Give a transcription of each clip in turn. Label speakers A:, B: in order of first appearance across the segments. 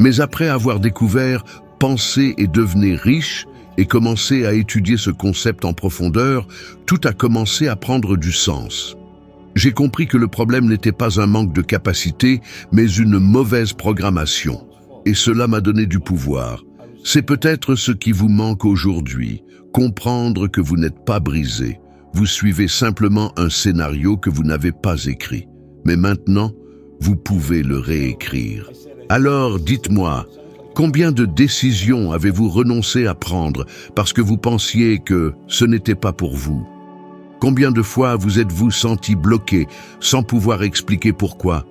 A: Mais après avoir découvert « Pensez et devenez riche » et commencé à étudier ce concept en profondeur, tout a commencé à prendre du sens. J'ai compris que le problème n'était pas un manque de capacité, mais une mauvaise programmation. Et cela m'a donné du pouvoir. C'est peut-être ce qui vous manque aujourd'hui, comprendre que vous n'êtes pas brisé. Vous suivez simplement un scénario que vous n'avez pas écrit. Mais maintenant, vous pouvez le réécrire. Alors, dites-moi, combien de décisions avez-vous renoncé à prendre parce que vous pensiez que ce n'était pas pour vous? Combien de fois vous êtes-vous senti bloqué sans pouvoir expliquer pourquoi?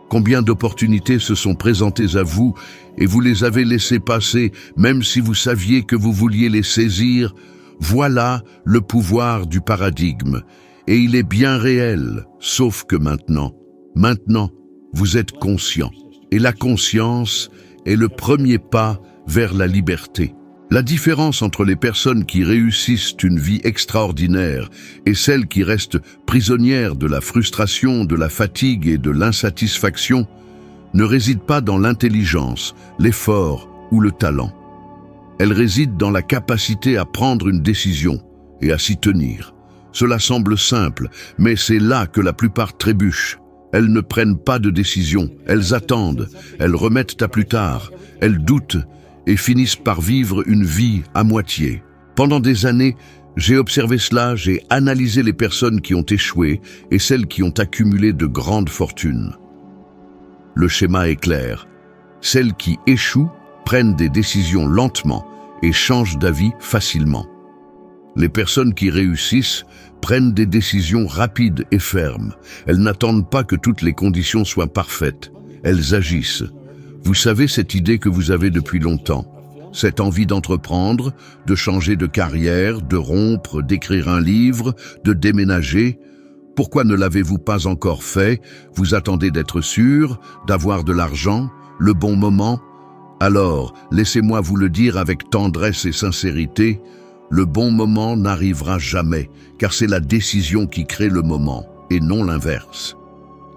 A: Combien d'opportunités se sont présentées à vous et vous les avez laissées passer même si vous saviez que vous vouliez les saisir? Voilà le pouvoir du paradigme. Et il est bien réel, sauf que maintenant, vous êtes conscient. Et la conscience est le premier pas vers la liberté. La différence entre les personnes qui réussissent une vie extraordinaire et celles qui restent prisonnières de la frustration, de la fatigue et de l'insatisfaction ne réside pas dans l'intelligence, l'effort ou le talent. Elle réside dans la capacité à prendre une décision et à s'y tenir. Cela semble simple, mais c'est là que la plupart trébuchent. Elles ne prennent pas de décision, elles attendent, elles remettent à plus tard, elles doutent et finissent par vivre une vie à moitié. Pendant des années, j'ai observé cela, j'ai analysé les personnes qui ont échoué et celles qui ont accumulé de grandes fortunes. Le schéma est clair. Celles qui échouent prennent des décisions lentement et changent d'avis facilement. Les personnes qui réussissent prennent des décisions rapides et fermes. Elles n'attendent pas que toutes les conditions soient parfaites. Elles agissent. Vous savez cette idée que vous avez depuis longtemps, cette envie d'entreprendre, de changer de carrière, de rompre, d'écrire un livre, de déménager. Pourquoi ne l'avez-vous pas encore fait? Vous attendez d'être sûr, d'avoir de l'argent, le bon moment? Alors, laissez-moi vous le dire avec tendresse et sincérité, le bon moment n'arrivera jamais, car c'est la décision qui crée le moment, et non l'inverse.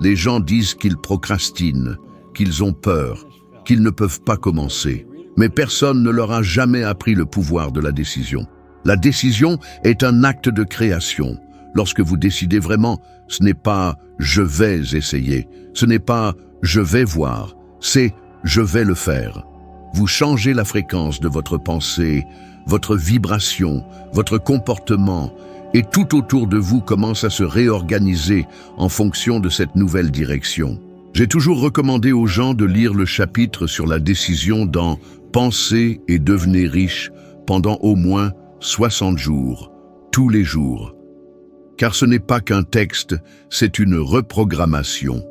A: Les gens disent qu'ils procrastinent, qu'ils ont peur, qu'ils ne peuvent pas commencer. Mais personne ne leur a jamais appris le pouvoir de la décision. La décision est un acte de création. Lorsque vous décidez vraiment, ce n'est pas « je vais essayer », ce n'est pas « je vais voir », c'est « je vais le faire ». Vous changez la fréquence de votre pensée, votre vibration, votre comportement, et tout autour de vous commence à se réorganiser en fonction de cette nouvelle direction. J'ai toujours recommandé aux gens de lire le chapitre sur la décision dans « Pensez et devenez riche » pendant au moins 60 jours, tous les jours. Car ce n'est pas qu'un texte, c'est une reprogrammation.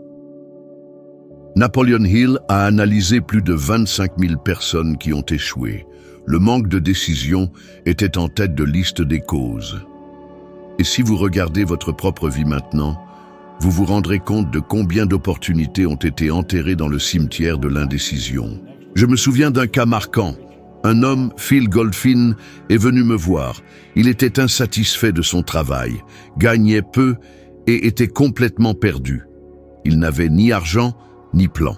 A: Napoleon Hill a analysé plus de 25 000 personnes qui ont échoué. Le manque de décision était en tête de liste des causes. Et si vous regardez votre propre vie maintenant, vous vous rendrez compte de combien d'opportunités ont été enterrées dans le cimetière de l'indécision. Je me souviens d'un cas marquant. Un homme, Phil Goldfin, est venu me voir. Il était insatisfait de son travail, gagnait peu et était complètement perdu. Il n'avait ni argent, ni plan.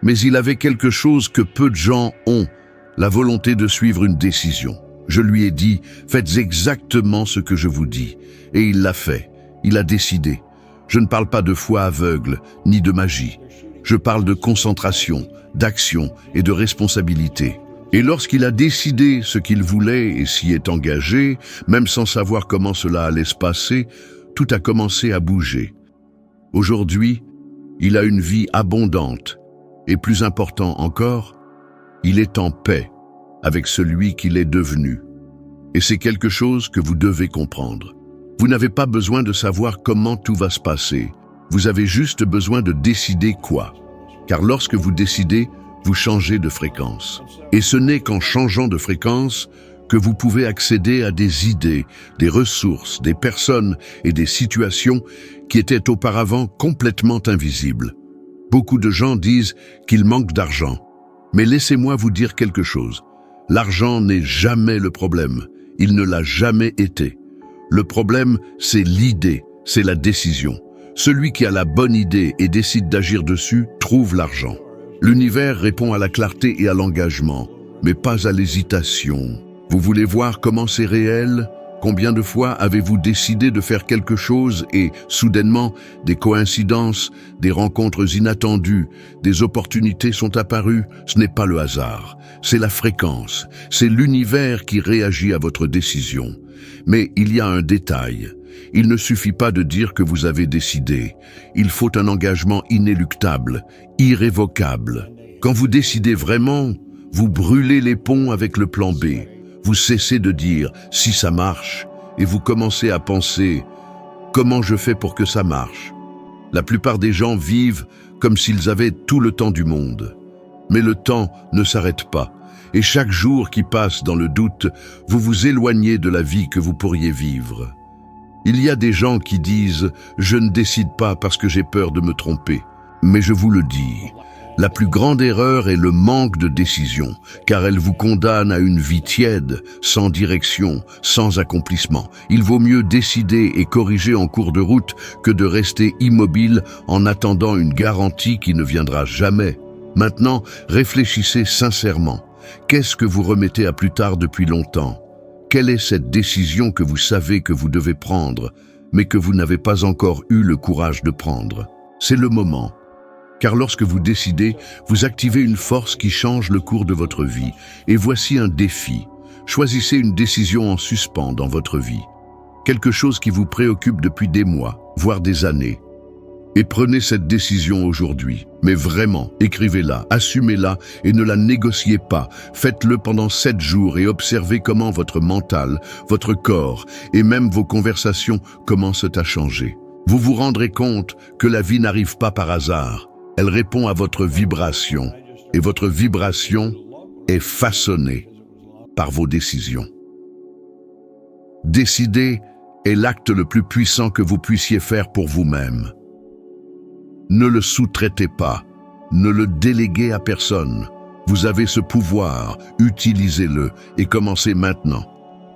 A: Mais il avait quelque chose que peu de gens ont, la volonté de suivre une décision. Je lui ai dit, faites exactement ce que je vous dis. Et il l'a fait. Il a décidé. Je ne parle pas de foi aveugle, ni de magie. Je parle de concentration, d'action et de responsabilité. Et lorsqu'il a décidé ce qu'il voulait et s'y est engagé, même sans savoir comment cela allait se passer, tout a commencé à bouger. Aujourd'hui, il a une vie abondante et plus important encore, il est en paix avec celui qu'il est devenu. Et c'est quelque chose que vous devez comprendre. Vous n'avez pas besoin de savoir comment tout va se passer. Vous avez juste besoin de décider quoi. Car lorsque vous décidez, vous changez de fréquence. Et ce n'est qu'en changeant de fréquence que vous pouvez accéder à des idées, des ressources, des personnes et des situations qui étaient auparavant complètement invisibles. Beaucoup de gens disent qu'ils manquent d'argent. Mais laissez-moi vous dire quelque chose. L'argent n'est jamais le problème. Il ne l'a jamais été. Le problème, c'est l'idée, c'est la décision. Celui qui a la bonne idée et décide d'agir dessus trouve l'argent. L'univers répond à la clarté et à l'engagement, mais pas à l'hésitation. Vous voulez voir comment c'est réel? Combien de fois avez-vous décidé de faire quelque chose et, soudainement, des coïncidences, des rencontres inattendues, des opportunités sont apparues? Ce n'est pas le hasard, c'est la fréquence, c'est l'univers qui réagit à votre décision. Mais il y a un détail. Il ne suffit pas de dire que vous avez décidé. Il faut un engagement inéluctable, irrévocable. Quand vous décidez vraiment, vous brûlez les ponts avec le plan B. Vous cessez de dire « si ça marche » et vous commencez à penser « comment je fais pour que ça marche ?» La plupart des gens vivent comme s'ils avaient tout le temps du monde. Mais le temps ne s'arrête pas. Et chaque jour qui passe dans le doute, vous vous éloignez de la vie que vous pourriez vivre. Il y a des gens qui disent « je ne décide pas parce que j'ai peur de me tromper ». Mais je vous le dis, la plus grande erreur est le manque de décision, car elle vous condamne à une vie tiède, sans direction, sans accomplissement. Il vaut mieux décider et corriger en cours de route que de rester immobile en attendant une garantie qui ne viendra jamais. Maintenant, réfléchissez sincèrement. Qu'est-ce que vous remettez à plus tard depuis longtemps? Quelle est cette décision que vous savez que vous devez prendre, mais que vous n'avez pas encore eu le courage de prendre? C'est le moment. Car lorsque vous décidez, vous activez une force qui change le cours de votre vie. Et voici un défi. Choisissez une décision en suspens dans votre vie. Quelque chose qui vous préoccupe depuis des mois, voire des années. Et prenez cette décision aujourd'hui. Mais vraiment, écrivez-la, assumez-la et ne la négociez pas. Faites-le pendant 7 jours et observez comment votre mental, votre corps et même vos conversations commencent à changer. Vous vous rendrez compte que la vie n'arrive pas par hasard. Elle répond à votre vibration, et votre vibration est façonnée par vos décisions. Décider est l'acte le plus puissant que vous puissiez faire pour vous-même. Ne le sous-traitez pas, ne le déléguez à personne. Vous avez ce pouvoir, utilisez-le et commencez maintenant.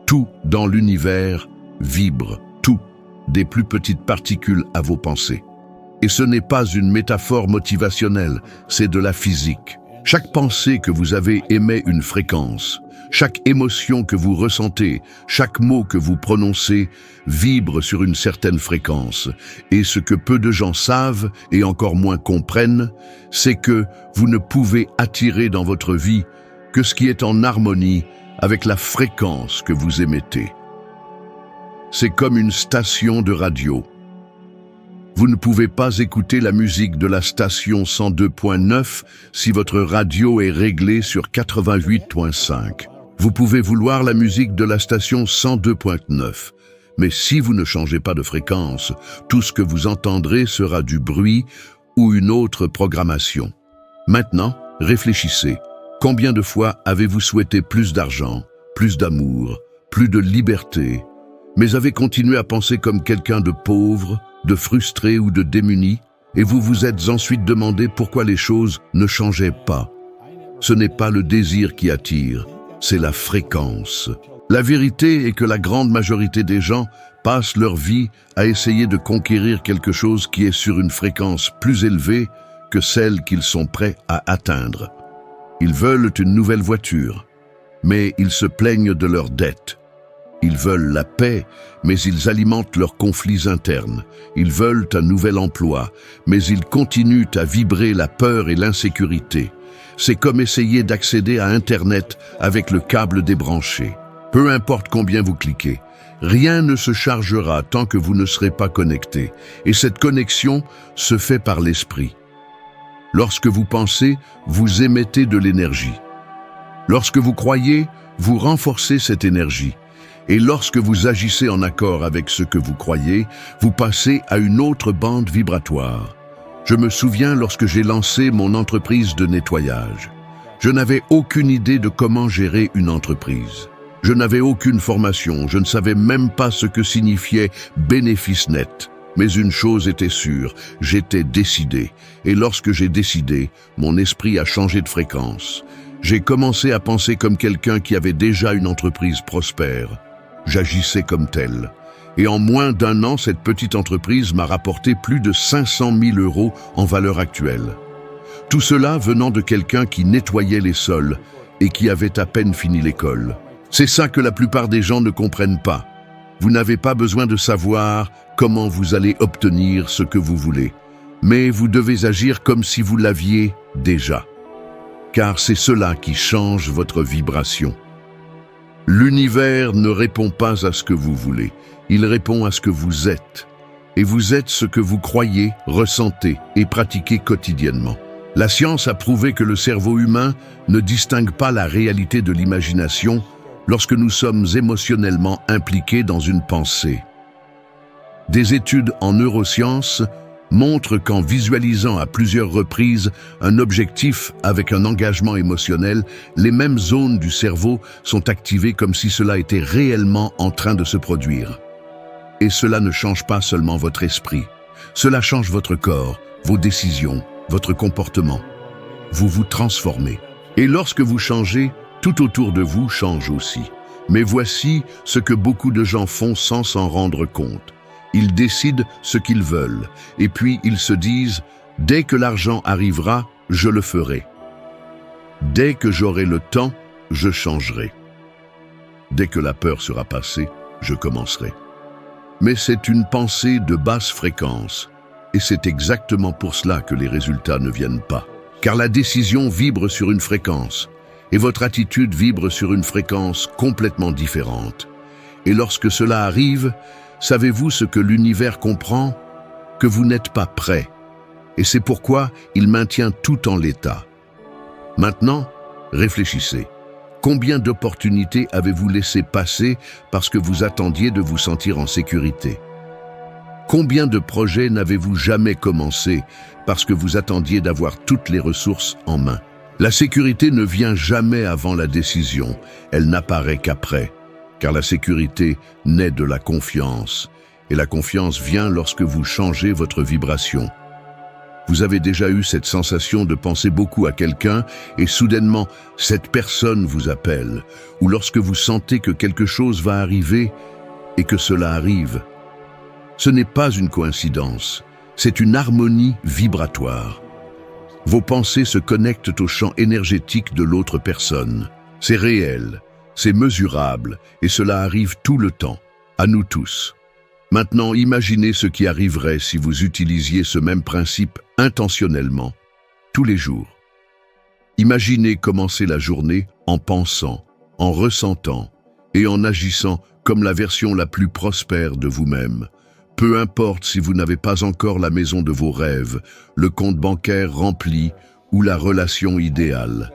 A: Tout dans l'univers vibre, tout, des plus petites particules à vos pensées. Et ce n'est pas une métaphore motivationnelle, c'est de la physique. Chaque pensée que vous avez émet une fréquence. Chaque émotion que vous ressentez, chaque mot que vous prononcez vibre sur une certaine fréquence. Et ce que peu de gens savent et encore moins comprennent, c'est que vous ne pouvez attirer dans votre vie que ce qui est en harmonie avec la fréquence que vous émettez. C'est comme une station de radio. Vous ne pouvez pas écouter la musique de la station 102.9 si votre radio est réglée sur 88.5. Vous pouvez vouloir la musique de la station 102.9, mais si vous ne changez pas de fréquence, tout ce que vous entendrez sera du bruit ou une autre programmation. Maintenant, réfléchissez. Combien de fois avez-vous souhaité plus d'argent, plus d'amour, plus de liberté, mais avez continué à penser comme quelqu'un de pauvre, de frustré ou de démuni, et vous vous êtes ensuite demandé pourquoi les choses ne changeaient pas? Ce n'est pas le désir qui attire, c'est la fréquence. La vérité est que la grande majorité des gens passent leur vie à essayer de conquérir quelque chose qui est sur une fréquence plus élevée que celle qu'ils sont prêts à atteindre. Ils veulent une nouvelle voiture, mais ils se plaignent de leurs dettes. Ils veulent la paix, mais ils alimentent leurs conflits internes. Ils veulent un nouvel emploi, mais ils continuent à vibrer la peur et l'insécurité. C'est comme essayer d'accéder à Internet avec le câble débranché. Peu importe combien vous cliquez, rien ne se chargera tant que vous ne serez pas connecté. Et cette connexion se fait par l'esprit. Lorsque vous pensez, vous émettez de l'énergie. Lorsque vous croyez, vous renforcez cette énergie. Et lorsque vous agissez en accord avec ce que vous croyez, vous passez à une autre bande vibratoire. Je me souviens lorsque j'ai lancé mon entreprise de nettoyage. Je n'avais aucune idée de comment gérer une entreprise. Je n'avais aucune formation, je ne savais même pas ce que signifiait bénéfice net. Mais une chose était sûre, j'étais décidé. Et lorsque j'ai décidé, mon esprit a changé de fréquence. J'ai commencé à penser comme quelqu'un qui avait déjà une entreprise prospère. J'agissais comme tel. Et en moins d'1 an, cette petite entreprise m'a rapporté plus de 500 000 € en valeur actuelle. Tout cela venant de quelqu'un qui nettoyait les sols et qui avait à peine fini l'école. C'est ça que la plupart des gens ne comprennent pas. Vous n'avez pas besoin de savoir comment vous allez obtenir ce que vous voulez, mais vous devez agir comme si vous l'aviez déjà. Car c'est cela qui change votre vibration. L'univers ne répond pas à ce que vous voulez, il répond à ce que vous êtes. Et vous êtes ce que vous croyez, ressentez et pratiquez quotidiennement. La science a prouvé que le cerveau humain ne distingue pas la réalité de l'imagination lorsque nous sommes émotionnellement impliqués dans une pensée. Des études en neurosciences montrent qu'en visualisant à plusieurs reprises un objectif avec un engagement émotionnel, les mêmes zones du cerveau sont activées comme si cela était réellement en train de se produire. Et cela ne change pas seulement votre esprit, cela change votre corps, vos décisions, votre comportement. Vous vous transformez. Et lorsque vous changez, tout autour de vous change aussi. Mais voici ce que beaucoup de gens font sans s'en rendre compte. Ils décident ce qu'ils veulent, et puis ils se disent « Dès que l'argent arrivera, je le ferai. Dès que j'aurai le temps, je changerai. Dès que la peur sera passée, je commencerai. » Mais c'est une pensée de basse fréquence, et c'est exactement pour cela que les résultats ne viennent pas. Car la décision vibre sur une fréquence, et votre attitude vibre sur une fréquence complètement différente. Et lorsque cela arrive, savez-vous ce que l'univers comprend? Que vous n'êtes pas prêt. Et c'est pourquoi il maintient tout en l'état. Maintenant, réfléchissez. Combien d'opportunités avez-vous laissé passer parce que vous attendiez de vous sentir en sécurité? Combien de projets n'avez-vous jamais commencé parce que vous attendiez d'avoir toutes les ressources en main? La sécurité ne vient jamais avant la décision, elle n'apparaît qu'après, car la sécurité naît de la confiance, et la confiance vient lorsque vous changez votre vibration. Vous avez déjà eu cette sensation de penser beaucoup à quelqu'un et soudainement, cette personne vous appelle, ou lorsque vous sentez que quelque chose va arriver et que cela arrive. Ce n'est pas une coïncidence, c'est une harmonie vibratoire. Vos pensées se connectent au champ énergétique de l'autre personne. C'est réel, c'est mesurable et cela arrive tout le temps, à nous tous. Maintenant, imaginez ce qui arriverait si vous utilisiez ce même principe intentionnellement, tous les jours. Imaginez commencer la journée en pensant, en ressentant et en agissant comme la version la plus prospère de vous-même. Peu importe si vous n'avez pas encore la maison de vos rêves, le compte bancaire rempli ou la relation idéale.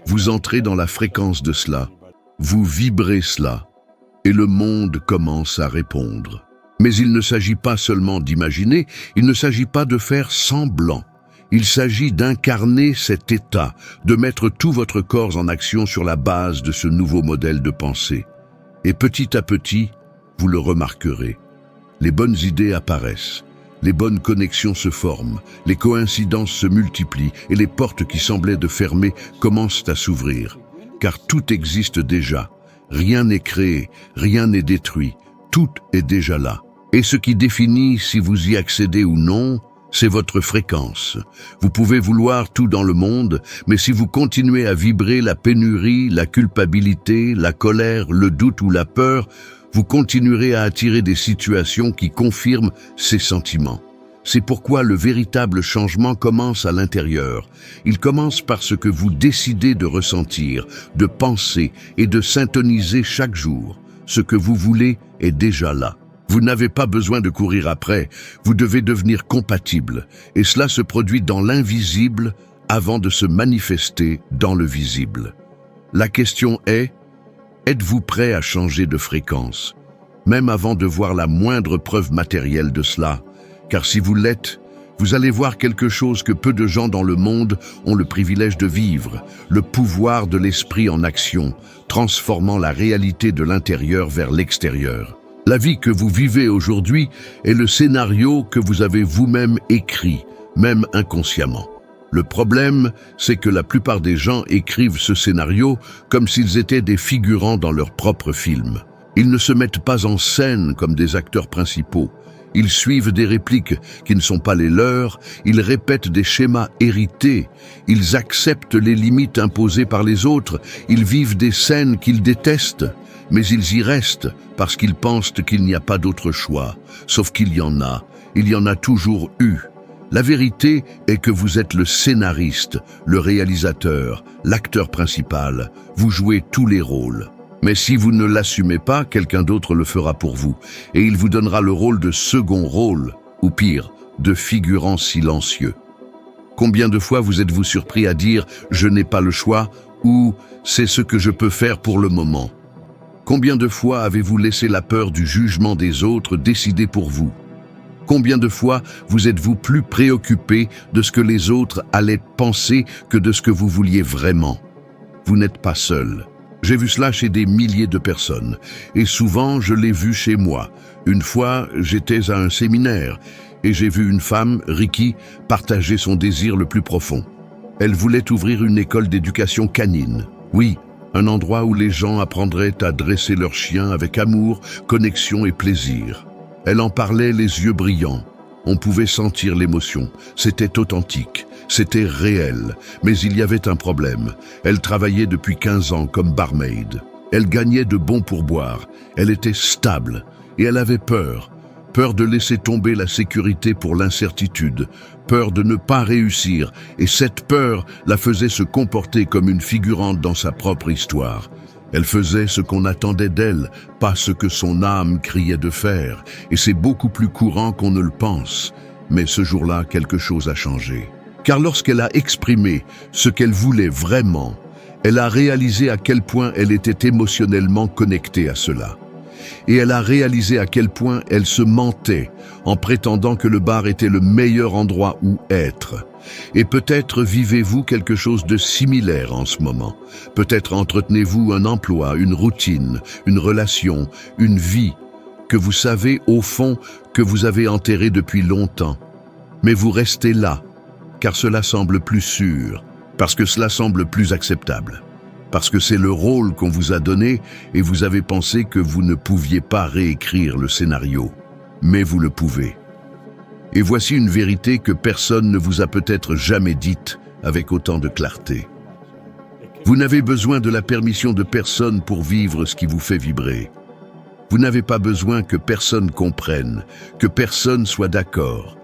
A: Vous entrez dans la fréquence de cela, vous vibrez cela, et le monde commence à répondre. Mais il ne s'agit pas seulement d'imaginer, il ne s'agit pas de faire semblant. Il s'agit d'incarner cet état, de mettre tout votre corps en action sur la base de ce nouveau modèle de pensée. Et petit à petit, vous le remarquerez. Les bonnes idées apparaissent, les bonnes connexions se forment, les coïncidences se multiplient et les portes qui semblaient de fermer commencent à s'ouvrir. Car tout existe déjà, rien n'est créé, rien n'est détruit, tout est déjà là. Et ce qui définit si vous y accédez ou non, c'est votre fréquence. Vous pouvez vouloir tout dans le monde, mais si vous continuez à vibrer la pénurie, la culpabilité, la colère, le doute ou la peur, vous continuerez à attirer des situations qui confirment ces sentiments. C'est pourquoi le véritable changement commence à l'intérieur. Il commence par ce que vous décidez de ressentir, de penser et de syntoniser chaque jour. Ce que vous voulez est déjà là. Vous n'avez pas besoin de courir après, vous devez devenir compatible. Et cela se produit dans l'invisible avant de se manifester dans le visible. La question est, êtes-vous prêt à changer de fréquence, même avant de voir la moindre preuve matérielle de cela? Car si vous l'êtes, vous allez voir quelque chose que peu de gens dans le monde ont le privilège de vivre, le pouvoir de l'esprit en action, transformant la réalité de l'intérieur vers l'extérieur. La vie que vous vivez aujourd'hui est le scénario que vous avez vous-même écrit, même inconsciemment. Le problème, c'est que la plupart des gens écrivent ce scénario comme s'ils étaient des figurants dans leur propre film. Ils ne se mettent pas en scène comme des acteurs principaux. Ils suivent des répliques qui ne sont pas les leurs, ils répètent des schémas hérités, ils acceptent les limites imposées par les autres, ils vivent des scènes qu'ils détestent, mais ils y restent parce qu'ils pensent qu'il n'y a pas d'autre choix. Sauf qu'il y en a toujours eu. La vérité est que vous êtes le scénariste, le réalisateur, l'acteur principal. Vous jouez tous les rôles. Mais si vous ne l'assumez pas, quelqu'un d'autre le fera pour vous. Et il vous donnera le rôle de second rôle, ou pire, de figurant silencieux. Combien de fois vous êtes-vous surpris à dire « je n'ai pas le choix » ou « c'est ce que je peux faire pour le moment ». Combien de fois avez-vous laissé la peur du jugement des autres décider pour vous? Combien de fois vous êtes-vous plus préoccupé de ce que les autres allaient penser que de ce que vous vouliez vraiment? Vous n'êtes pas seul. J'ai vu cela chez des milliers de personnes, et souvent je l'ai vu chez moi. Une fois, j'étais à un séminaire, et j'ai vu une femme, Ricky, partager son désir le plus profond. Elle voulait ouvrir une école d'éducation canine. Oui, un endroit où les gens apprendraient à dresser leurs chiens avec amour, connexion et plaisir. Elle en parlait les yeux brillants. On pouvait sentir l'émotion. C'était authentique, c'était réel. Mais il y avait un problème. Elle travaillait depuis 15 ans comme barmaid. Elle gagnait de bons pourboires. Elle était stable. Et elle avait peur. Peur de laisser tomber la sécurité pour l'incertitude. Peur de ne pas réussir. Et cette peur la faisait se comporter comme une figurante dans sa propre histoire. Elle faisait ce qu'on attendait d'elle, pas ce que son âme criait de faire. Et c'est beaucoup plus courant qu'on ne le pense. Mais ce jour-là, quelque chose a changé. Car lorsqu'elle a exprimé ce qu'elle voulait vraiment, elle a réalisé à quel point elle était émotionnellement connectée à cela. Et elle a réalisé à quel point elle se mentait en prétendant que le bar était le meilleur endroit où être. Et peut-être vivez-vous quelque chose de similaire en ce moment. Peut-être entretenez-vous un emploi, une routine, une relation, une vie que vous savez au fond que vous avez enterrée depuis longtemps. Mais vous restez là, car cela semble plus sûr, parce que cela semble plus acceptable. Parce que c'est le rôle qu'on vous a donné et vous avez pensé que vous ne pouviez pas réécrire le scénario. Mais vous le pouvez. Et voici une vérité que personne ne vous a peut-être jamais dite avec autant de clarté. Vous n'avez besoin de la permission de personne pour vivre ce qui vous fait vibrer. Vous n'avez pas besoin que personne comprenne, que personne soit d'accord,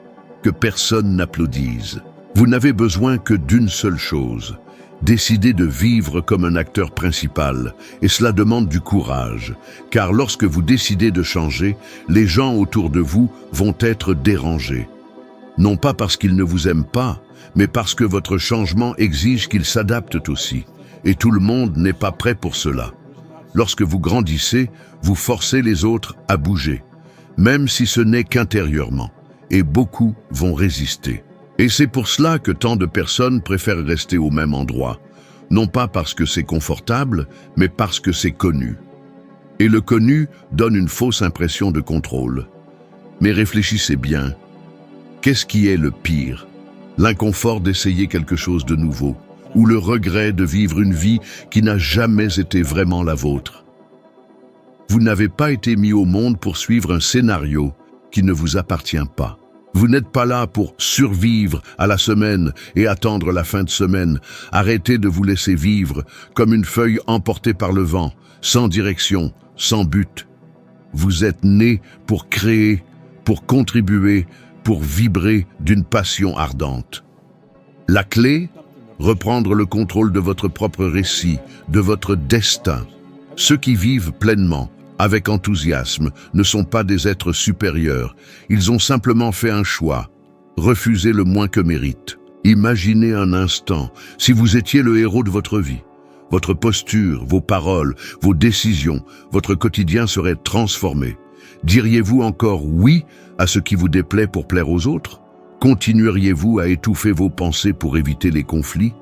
A: que personne n'applaudisse. Vous n'avez besoin que d'une seule chose, décider de vivre comme un acteur principal, et cela demande du courage, car lorsque vous décidez de changer, les gens autour de vous vont être dérangés. Non pas parce qu'ils ne vous aiment pas, mais parce que votre changement exige qu'ils s'adaptent aussi, et tout le monde n'est pas prêt pour cela. Lorsque vous grandissez, vous forcez les autres à bouger, même si ce n'est qu'intérieurement, et beaucoup vont résister. Et c'est pour cela que tant de personnes préfèrent rester au même endroit, non pas parce que c'est confortable, mais parce que c'est connu. Et le connu donne une fausse impression de contrôle. Mais réfléchissez bien, qu'est-ce qui est le pire? L'inconfort d'essayer quelque chose de nouveau, ou le regret de vivre une vie qui n'a jamais été vraiment la vôtre. Vous n'avez pas été mis au monde pour suivre un scénario qui ne vous appartient pas. Vous n'êtes pas là pour survivre à la semaine et attendre la fin de semaine. Arrêtez de vous laisser vivre comme une feuille emportée par le vent, sans direction, sans but. Vous êtes né pour créer, pour contribuer, pour vibrer d'une passion ardente. La clé? Reprendre le contrôle de votre propre récit, de votre destin. Ceux qui vivent pleinement, avec enthousiasme, ne sont pas des êtres supérieurs. Ils ont simplement fait un choix, refuser le moins que mérite. Imaginez un instant, si vous étiez le héros de votre vie. Votre posture, vos paroles, vos décisions, votre quotidien serait transformé. Diriez-vous encore oui à ce qui vous déplaît pour plaire aux autres? Continueriez-vous à étouffer vos pensées pour éviter les conflits?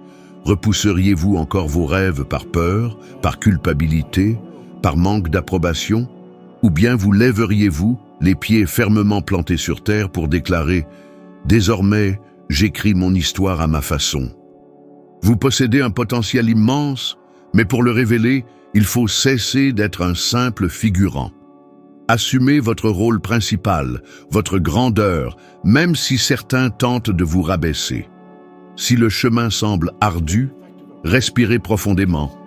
A: Repousseriez-vous encore vos rêves par peur, par culpabilité, par manque d'approbation? Ou bien vous lèveriez-vous, les pieds fermement plantés sur terre, pour déclarer « Désormais, j'écris mon histoire à ma façon ». Vous possédez un potentiel immense, mais pour le révéler, il faut cesser d'être un simple figurant. Assumez votre rôle principal, votre grandeur, même si certains tentent de vous rabaisser. Si le chemin semble ardu, respirez profondément.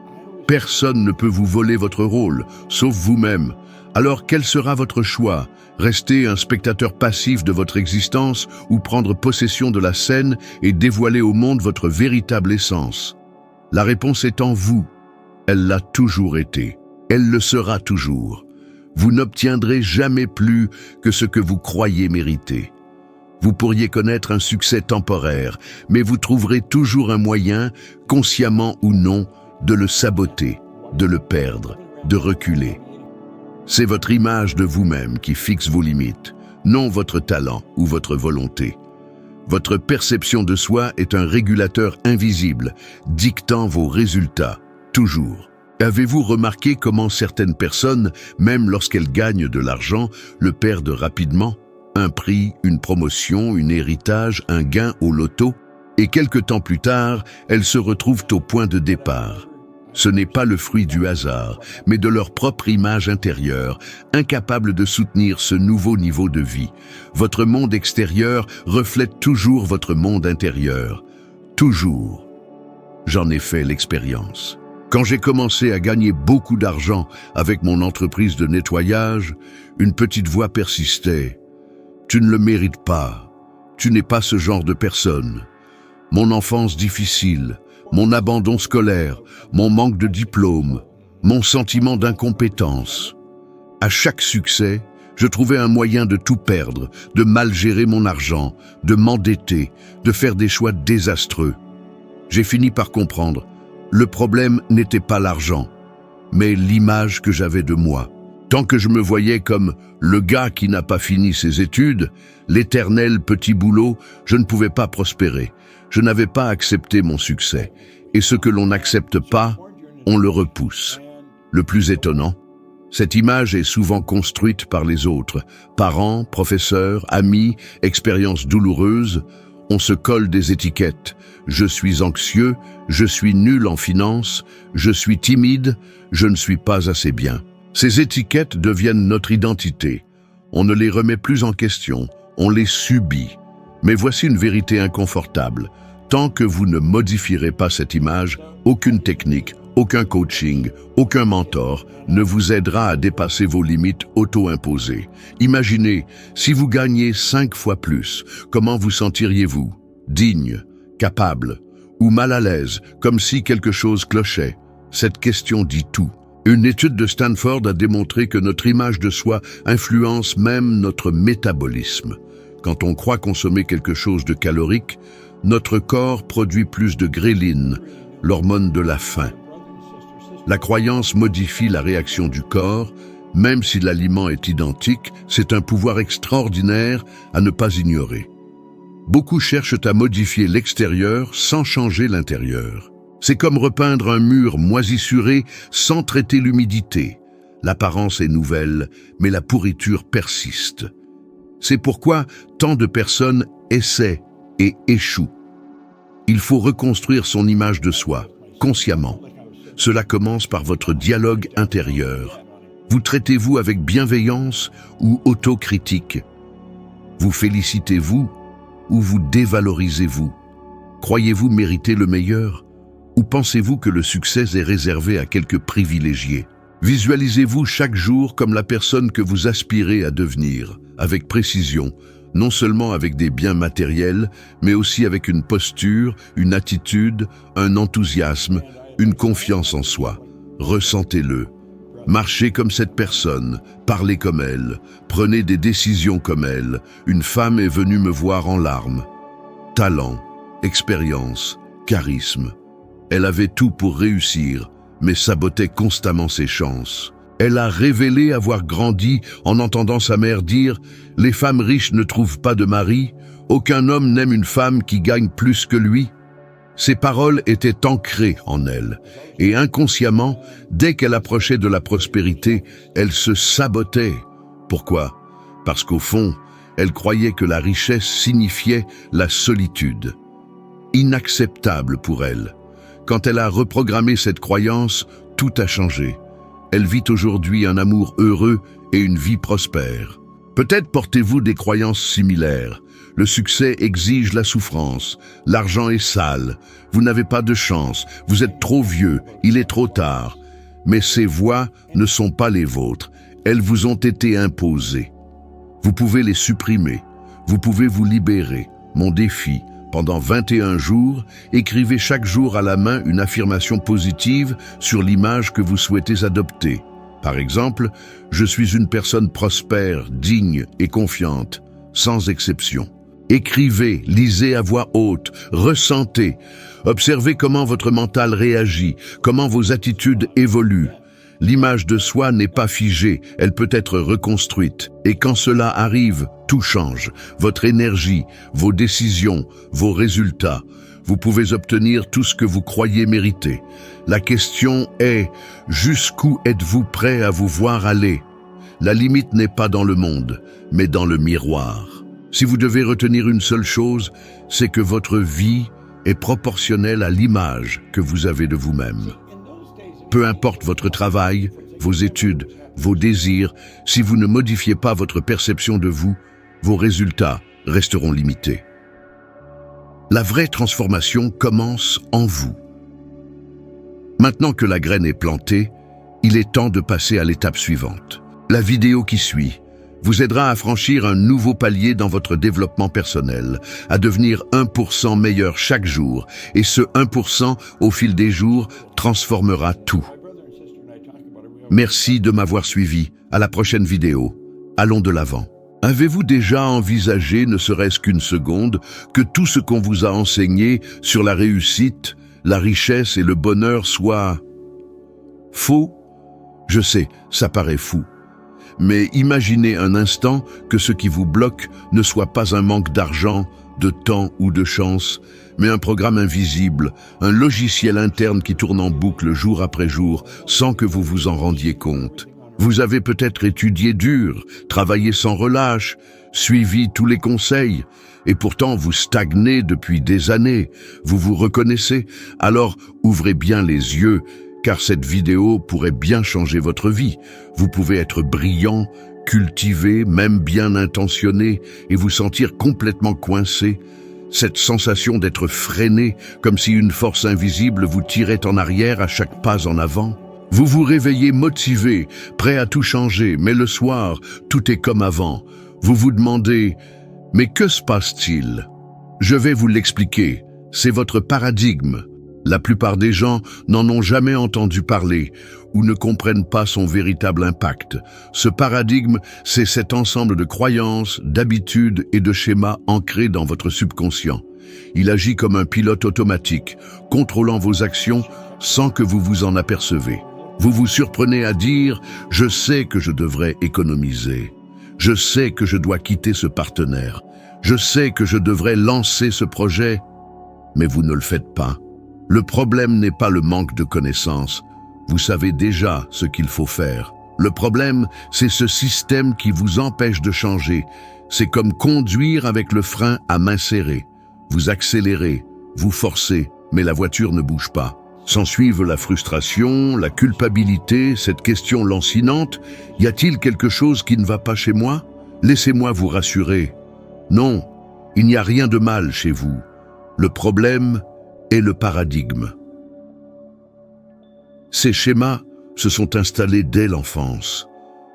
A: Personne ne peut vous voler votre rôle, sauf vous-même. Alors quel sera votre choix? Rester un spectateur passif de votre existence ou prendre possession de la scène et dévoiler au monde votre véritable essence? La réponse est en vous. Elle l'a toujours été. Elle le sera toujours. Vous n'obtiendrez jamais plus que ce que vous croyez mériter. Vous pourriez connaître un succès temporaire, mais vous trouverez toujours un moyen, consciemment ou non, de le saboter, de le perdre, de reculer. C'est votre image de vous-même qui fixe vos limites, non votre talent ou votre volonté. Votre perception de soi est un régulateur invisible, dictant vos résultats, toujours. Avez-vous remarqué comment certaines personnes, même lorsqu'elles gagnent de l'argent, le perdent rapidement? Un prix, une promotion, un héritage, un gain au loto, et quelque temps plus tard, elles se retrouvent au point de départ. Ce n'est pas le fruit du hasard, mais de leur propre image intérieure, incapable de soutenir ce nouveau niveau de vie. Votre monde extérieur reflète toujours votre monde intérieur. Toujours. J'en ai fait l'expérience. Quand j'ai commencé à gagner beaucoup d'argent avec mon entreprise de nettoyage, une petite voix persistait. « Tu ne le mérites pas. Tu n'es pas ce genre de personne. » Mon enfance difficile, mon abandon scolaire, mon manque de diplôme, mon sentiment d'incompétence. À chaque succès, je trouvais un moyen de tout perdre, de mal gérer mon argent, de m'endetter, de faire des choix désastreux. J'ai fini par comprendre. Le problème n'était pas l'argent, mais l'image que j'avais de moi. Tant que je me voyais comme le gars qui n'a pas fini ses études, l'éternel petit boulot, je ne pouvais pas prospérer. Je n'avais pas accepté mon succès. Et ce que l'on n'accepte pas, on le repousse. Le plus étonnant, cette image est souvent construite par les autres. Parents, professeurs, amis, expériences douloureuses. On se colle des étiquettes. Je suis anxieux, je suis nul en finance, je suis timide, je ne suis pas assez bien. Ces étiquettes deviennent notre identité. On ne les remet plus en question, on les subit. Mais voici une vérité inconfortable. Tant que vous ne modifierez pas cette image, aucune technique, aucun coaching, aucun mentor ne vous aidera à dépasser vos limites auto-imposées. Imaginez, si vous gagnez 5 fois plus, comment vous sentiriez-vous? Digne, capable ou mal à l'aise, comme si quelque chose clochait? Cette question dit tout. Une étude de Stanford a démontré que notre image de soi influence même notre métabolisme. Quand on croit consommer quelque chose de calorique, notre corps produit plus de gréline, l'hormone de la faim. La croyance modifie la réaction du corps, même si l'aliment est identique, c'est un pouvoir extraordinaire à ne pas ignorer. Beaucoup cherchent à modifier l'extérieur sans changer l'intérieur. C'est comme repeindre un mur moisissuré sans traiter l'humidité. L'apparence est nouvelle, mais la pourriture persiste. C'est pourquoi tant de personnes essaient et échouent. Il faut reconstruire son image de soi, consciemment. Cela commence par votre dialogue intérieur. Vous traitez-vous avec bienveillance ou autocritique? Vous félicitez-vous ou vous dévalorisez-vous? Croyez-vous mériter le meilleur? Ou pensez-vous que le succès est réservé à quelques privilégiés? Visualisez-vous chaque jour comme la personne que vous aspirez à devenir, avec précision, non seulement avec des biens matériels, mais aussi avec une posture, une attitude, un enthousiasme, une confiance en soi. Ressentez-le. Marchez comme cette personne, parlez comme elle, prenez des décisions comme elle. Une femme est venue me voir en larmes. Talent, expérience, charisme. Elle avait tout pour réussir, mais sabotait constamment ses chances. Elle a révélé avoir grandi en entendant sa mère dire « Les femmes riches ne trouvent pas de mari, aucun homme n'aime une femme qui gagne plus que lui ». Ces paroles étaient ancrées en elle, et inconsciemment, dès qu'elle approchait de la prospérité, elle se sabotait. Pourquoi? Parce qu'au fond, elle croyait que la richesse signifiait la solitude. Inacceptable pour elle. Quand elle a reprogrammé cette croyance, tout a changé. Elle vit aujourd'hui un amour heureux et une vie prospère. Peut-être portez-vous des croyances similaires. Le succès exige la souffrance. L'argent est sale. Vous n'avez pas de chance. Vous êtes trop vieux. Il est trop tard. Mais ces voix ne sont pas les vôtres. Elles vous ont été imposées. Vous pouvez les supprimer. Vous pouvez vous libérer. Mon défi, pendant 21 jours, écrivez chaque jour à la main une affirmation positive sur l'image que vous souhaitez adopter. Par exemple, je suis une personne prospère, digne et confiante, sans exception. Écrivez, lisez à voix haute, ressentez. Observez comment votre mental réagit, comment vos attitudes évoluent. L'image de soi n'est pas figée, elle peut être reconstruite. Et quand cela arrive, tout change. Votre énergie, vos décisions, vos résultats. Vous pouvez obtenir tout ce que vous croyez mériter. La question est, jusqu'où êtes-vous prêt à vous voir aller? La limite n'est pas dans le monde, mais dans le miroir. Si vous devez retenir une seule chose, c'est que votre vie est proportionnelle à l'image que vous avez de vous-même. Peu importe votre travail, vos études, vos désirs, si vous ne modifiez pas votre perception de vous, vos résultats resteront limités. La vraie transformation commence en vous. Maintenant que la graine est plantée, il est temps de passer à l'étape suivante. La vidéo qui suit vous aidera à franchir un nouveau palier dans votre développement personnel, à devenir 1% meilleur chaque jour, et ce 1% au fil des jours transformera tout. Merci de m'avoir suivi. À la prochaine vidéo. Allons de l'avant. Avez-vous déjà envisagé, ne serait-ce qu'une seconde, que tout ce qu'on vous a enseigné sur la réussite, la richesse et le bonheur soit faux? Je sais, ça paraît fou. Mais imaginez un instant que ce qui vous bloque ne soit pas un manque d'argent, de temps ou de chance, mais un programme invisible, un logiciel interne qui tourne en boucle jour après jour sans que vous vous en rendiez compte. Vous avez peut-être étudié dur, travaillé sans relâche, suivi tous les conseils, et pourtant vous stagnez depuis des années. Vous vous reconnaissez? Alors ouvrez bien les yeux, car cette vidéo pourrait bien changer votre vie. Vous pouvez être brillant, cultivé, même bien intentionné, et vous sentir complètement coincé. Cette sensation d'être freiné, comme si une force invisible vous tirait en arrière à chaque pas en avant. Vous vous réveillez motivé, prêt à tout changer, mais le soir, tout est comme avant. Vous vous demandez « Mais que se passe-t-il » Je vais vous l'expliquer. C'est votre paradigme. La plupart des gens n'en ont jamais entendu parler ou ne comprennent pas son véritable impact. Ce paradigme, c'est cet ensemble de croyances, d'habitudes et de schémas ancrés dans votre subconscient. Il agit comme un pilote automatique, contrôlant vos actions sans que vous vous en apercevez. Vous vous surprenez à dire « Je sais que je devrais économiser. Je sais que je dois quitter ce partenaire. Je sais que je devrais lancer ce projet. » Mais vous ne le faites pas. Le problème n'est pas le manque de connaissances. Vous savez déjà ce qu'il faut faire. Le problème, c'est ce système qui vous empêche de changer. C'est comme conduire avec le frein à main serrée. Vous accélérez, vous forcez, mais la voiture ne bouge pas. S'ensuivent la frustration, la culpabilité, cette question lancinante. Y a-t-il quelque chose qui ne va pas chez moi? Laissez-moi vous rassurer. Non, il n'y a rien de mal chez vous. Le problème est le paradigme. Ces schémas se sont installés dès l'enfance,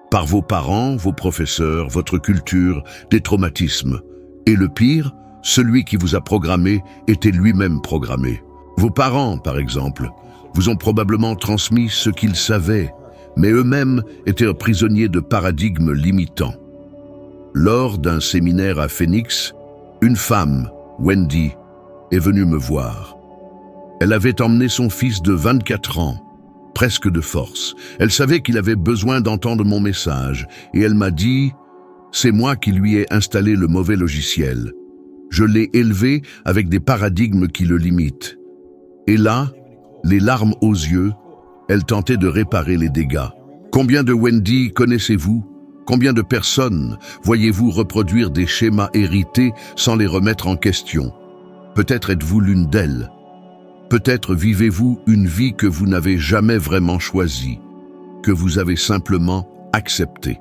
A: par vos parents, vos professeurs, votre culture, des traumatismes. Et le pire, celui qui vous a programmé était lui-même programmé. Vos parents, par exemple, vous ont probablement transmis ce qu'ils savaient, mais eux-mêmes étaient prisonniers de paradigmes limitants. Lors d'un séminaire à Phoenix, une femme, Wendy, est venue me voir. Elle avait emmené son fils de 24 ans, presque de force. Elle savait qu'il avait besoin d'entendre mon message, et elle m'a dit « C'est moi qui lui ai installé le mauvais logiciel. Je l'ai élevé avec des paradigmes qui le limitent. » Et là, les larmes aux yeux, elle tentait de réparer les dégâts. Combien de Wendy connaissez-vous? Combien de personnes voyez-vous reproduire des schémas hérités sans les remettre en question? Peut-être êtes-vous l'une d'elles. Peut-être vivez-vous une vie que vous n'avez jamais vraiment choisie. que vous avez simplement accepté.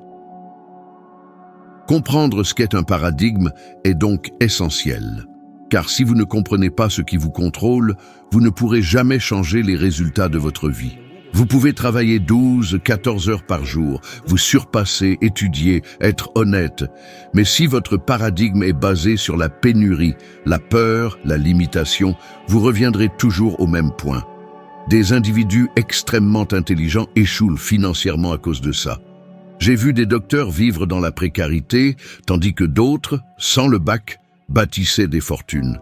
A: Comprendre ce qu'est un paradigme est donc essentiel, car si vous ne comprenez pas ce qui vous contrôle, vous ne pourrez jamais changer les résultats de votre vie. Vous pouvez travailler 12, 14 heures par jour, vous surpasser, étudier, être honnête. Mais si votre paradigme est basé sur la pénurie, la peur, la limitation, vous reviendrez toujours au même point. Des individus extrêmement intelligents échouent financièrement à cause de ça. J'ai vu des docteurs vivre dans la précarité, tandis que d'autres, sans le bac, bâtissaient des fortunes.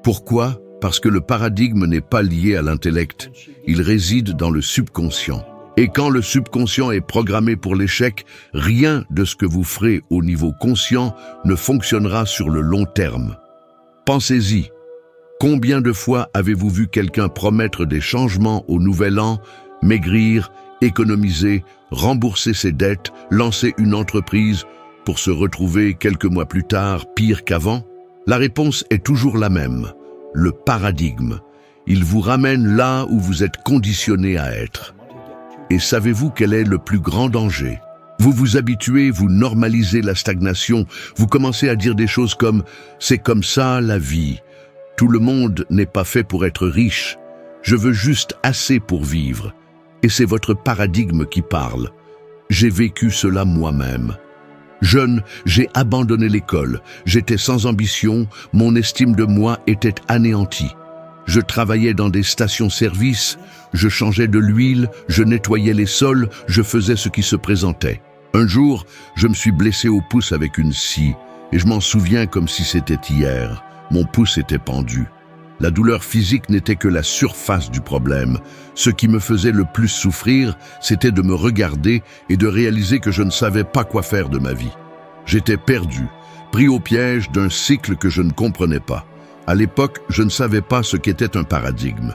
A: Pourquoi ? Parce que le paradigme n'est pas lié à l'intellect, il réside dans le subconscient. Et quand le subconscient est programmé pour l'échec, rien de ce que vous ferez au niveau conscient ne fonctionnera sur le long terme. Pensez-y. Combien de fois avez-vous vu quelqu'un promettre des changements au nouvel an, maigrir, économiser, rembourser ses dettes, lancer une entreprise pour se retrouver quelques mois plus tard pire qu'avant? La réponse est toujours la même. Le paradigme. Il vous ramène là où vous êtes conditionné à être. Et savez-vous quel est le plus grand danger? Vous vous habituez, vous normalisez la stagnation, vous commencez à dire des choses comme « c'est comme ça la vie ». Tout le monde n'est pas fait pour être riche. Je veux juste assez pour vivre. Et c'est votre paradigme qui parle. J'ai vécu cela moi-même. Jeune, j'ai abandonné l'école, j'étais sans ambition, mon estime de moi était anéantie. Je travaillais dans des stations-service, je changeais de l'huile, je nettoyais les sols, je faisais ce qui se présentait. Un jour, je me suis blessé au pouce avec une scie, et je m'en souviens comme si c'était hier. Mon pouce était pendu. La douleur physique n'était que la surface du problème. Ce qui me faisait le plus souffrir, c'était de me regarder et de réaliser que je ne savais pas quoi faire de ma vie. J'étais perdu, pris au piège d'un cycle que je ne comprenais pas. À l'époque, je ne savais pas ce qu'était un paradigme.